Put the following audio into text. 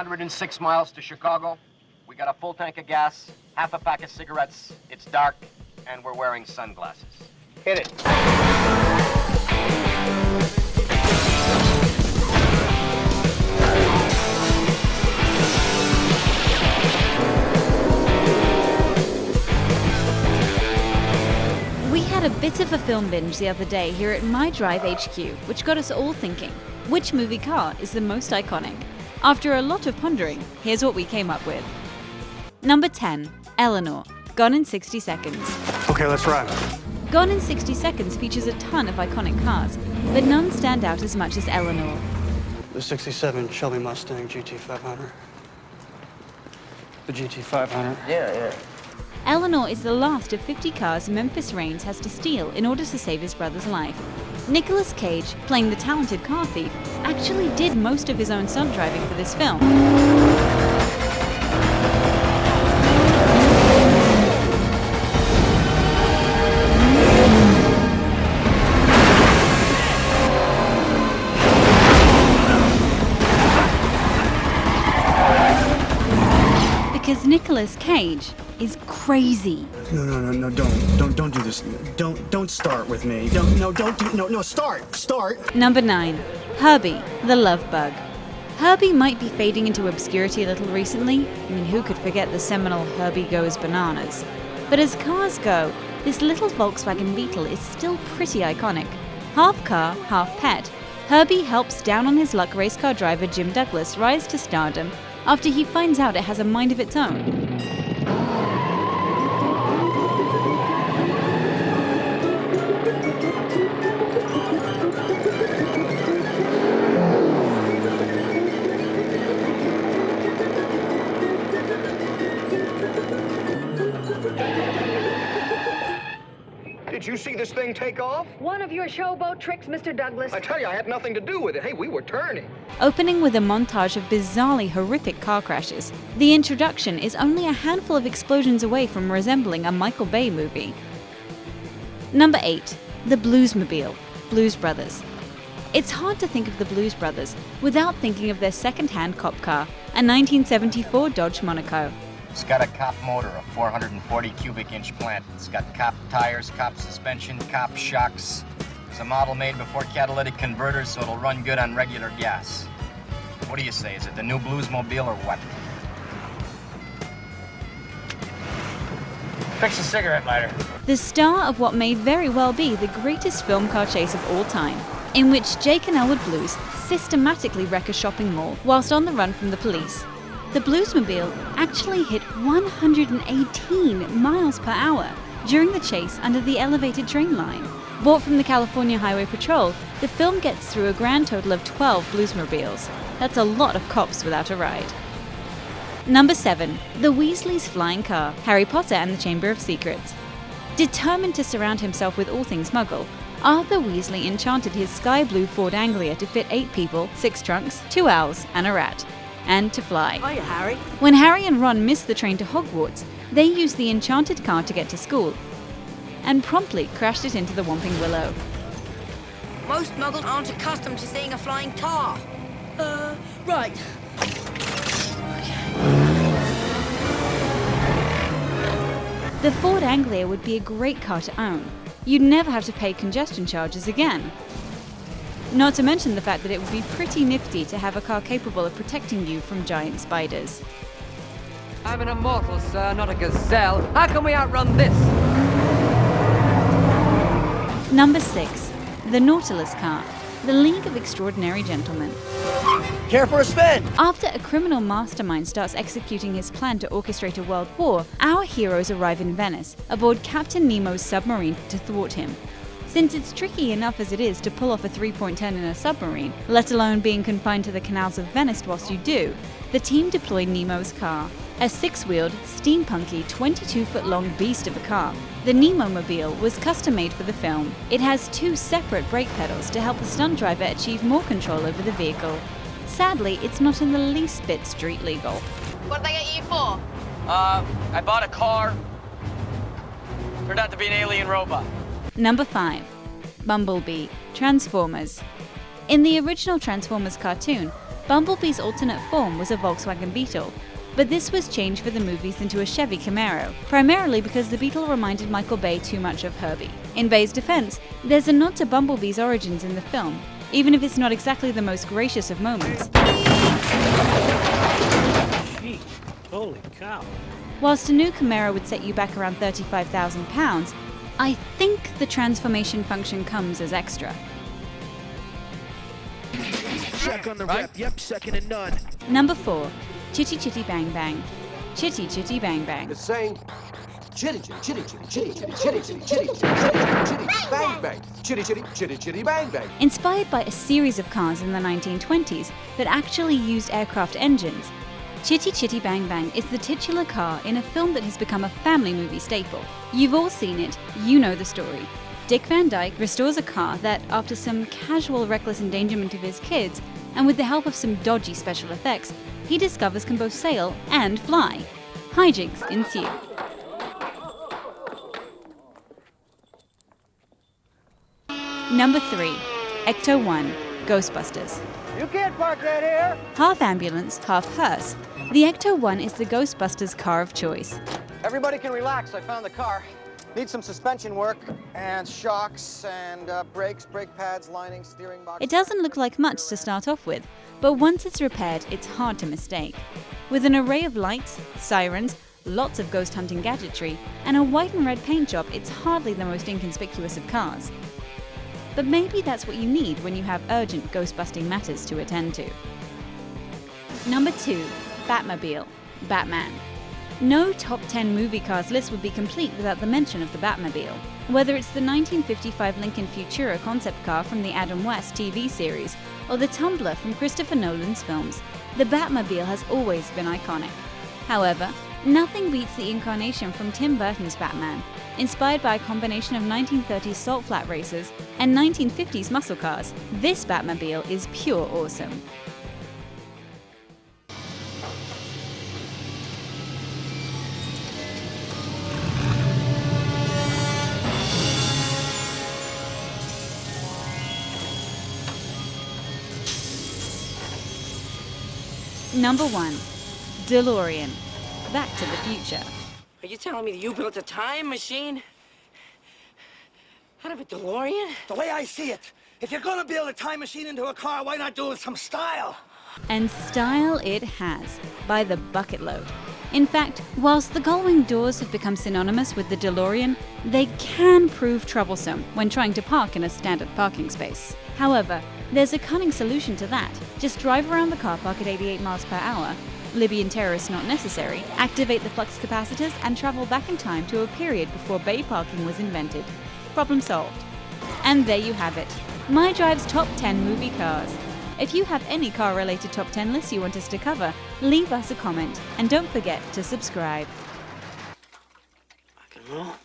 106 miles to Chicago. We got a full tank of gas, half a pack of cigarettes. It's dark, and we're wearing sunglasses. Hit it. We had a bit of a film binge the other day here at My Drive HQ, which got us all thinking, which movie car is the most iconic? After a lot of pondering, here's what we came up with. Number 10, Eleanor, Gone in 60 Seconds. Okay, let's run. Gone in 60 Seconds features a ton of iconic cars, but none stand out as much as Eleanor. The 67 Shelby Mustang GT500. The GT500. Yeah. Eleanor is the last of 50 cars Memphis Reigns has to steal in order to save his brother's life. Nicolas Cage, playing the talented car thief, actually did most of his own stunt driving for this film. Because Nicolas Cage is crazy. No, don't do this. Don't start with me. Start. Number 9, Herbie, the Love Bug. Herbie might be fading into obscurity a little recently. I mean, who could forget the seminal Herbie Goes Bananas? But as cars go, this little Volkswagen Beetle is still pretty iconic. Half car, half pet, Herbie helps down-on-his-luck race car driver Jim Douglas rise to stardom after he finds out it has a mind of its own. Did you see this thing take off? One of your showboat tricks, Mr. Douglas. I tell you, I had nothing to do with it. Hey, we were turning. Opening with a montage of bizarrely horrific car crashes, the introduction is only a handful of explosions away from resembling a Michael Bay movie. Number 8, The Bluesmobile, Blues Brothers. It's hard to think of the Blues Brothers without thinking of their second-hand cop car, a 1974 Dodge Monaco. It's got a cop motor, a 440 cubic inch plant. It's got cop tires, cop suspension, cop shocks. It's a model made before catalytic converters, so it'll run good on regular gas. What do you say? Is it the new Bluesmobile or what? Fix a cigarette lighter. The star of what may very well be the greatest film car chase of all time, in which Jake and Elwood Blues systematically wreck a shopping mall whilst on the run from the police. The Bluesmobile actually hit 118 miles per hour during the chase under the elevated train line. Bought from the California Highway Patrol, the film gets through a grand total of 12 Bluesmobiles. That's a lot of cops without a ride. Number 7, The Weasleys' Flying Car, Harry Potter and the Chamber of Secrets. Determined to surround himself with all things Muggle, Arthur Weasley enchanted his sky blue Ford Anglia to fit 8 people, 6 trunks, 2 owls, and a rat. And to fly. Hiya, Harry. When Harry and Ron miss the train to Hogwarts, they use the enchanted car to get to school, and promptly crashed it into the Whomping Willow. Most muggles aren't accustomed to seeing a flying car. Right. The Ford Anglia would be a great car to own. You'd never have to pay congestion charges again. Not to mention the fact that it would be pretty nifty to have a car capable of protecting you from giant spiders. I'm an immortal, sir, not a gazelle. How can we outrun this? Number 6, The Nautilus Car, The League of Extraordinary Gentlemen. Care for a spin? After a criminal mastermind starts executing his plan to orchestrate a world war, our heroes arrive in Venice, aboard Captain Nemo's submarine to thwart him. Since it's tricky enough as it is to pull off a 3-point turn in a submarine, let alone being confined to the canals of Venice whilst you do, the team deployed Nemo's car, a 6-wheeled, steampunky, 22-foot-long beast of a car. The Nemo-mobile was custom-made for the film. It has 2 separate brake pedals to help the stunt driver achieve more control over the vehicle. Sadly, it's not in the least bit street legal. What did they get you for? I bought a car. Turned out to be an alien robot. Number 5, Bumblebee, Transformers. In the original Transformers cartoon, Bumblebee's alternate form was a Volkswagen Beetle, but this was changed for the movies into a Chevy Camaro, primarily because the Beetle reminded Michael Bay too much of Herbie. In Bay's defense, there's a nod to Bumblebee's origins in the film, even if it's not exactly the most gracious of moments. Gee, holy cow. Whilst a new Camaro would set you back around £35,000, I think the transformation function comes as extra. Check on the rep. Yep, second and none. Number 4. Chitty Chitty Bang Bang. Chitty Chitty Bang Bang. It's saying chitty chitty chitty chitty chitty chitty chitty chitty chitty chitty chitty bang bang chitty chitty chitty chitty bang bang. Inspired by a series of cars in the 1920s that actually used aircraft engines, Chitty Chitty Bang Bang is the titular car in a film that has become a family movie staple. You've all seen it, you know the story. Dick Van Dyke restores a car that, after some casual reckless endangerment of his kids, and with the help of some dodgy special effects, he discovers can both sail and fly. Hijinks ensue. Number 3. Ecto-1, Ghostbusters. You can't park that here. Half ambulance, half hearse, the Ecto-1 is the Ghostbusters car of choice. Everybody can relax. I found the car. Needs some suspension work and shocks and brakes, brake pads, lining, steering box. It doesn't look like much to start off with, but once it's repaired, it's hard to mistake. With an array of lights, sirens, lots of ghost hunting gadgetry, and a white and red paint job, it's hardly the most inconspicuous of cars. But maybe that's what you need when you have urgent ghost-busting matters to attend to. Number 2. Batmobile, Batman. No top 10 movie cars list would be complete without the mention of the Batmobile. Whether it's the 1955 Lincoln Futura concept car from the Adam West TV series, or the Tumbler from Christopher Nolan's films, the Batmobile has always been iconic. However, nothing beats the incarnation from Tim Burton's Batman, inspired by a combination of 1930s salt flat racers and 1950s muscle cars. This Batmobile is pure awesome. Number 1. DeLorean, Back to the Future. Are you telling me that you built a time machine? Out of a DeLorean? The way I see it, if you're gonna build a time machine into a car, why not do it with some style? And style it has, by the bucket load. In fact, whilst the gull-wing doors have become synonymous with the DeLorean, they can prove troublesome when trying to park in a standard parking space. However, there's a cunning solution to that. Just drive around the car park at 88 miles per hour, Libyan terrorists not necessary, activate the flux capacitors and travel back in time to a period before bay parking was invented. Problem solved. And there you have it, My Drive's top 10 movie cars. If you have any car-related top 10 lists you want us to cover, leave us a comment and don't forget to subscribe. Rock and roll.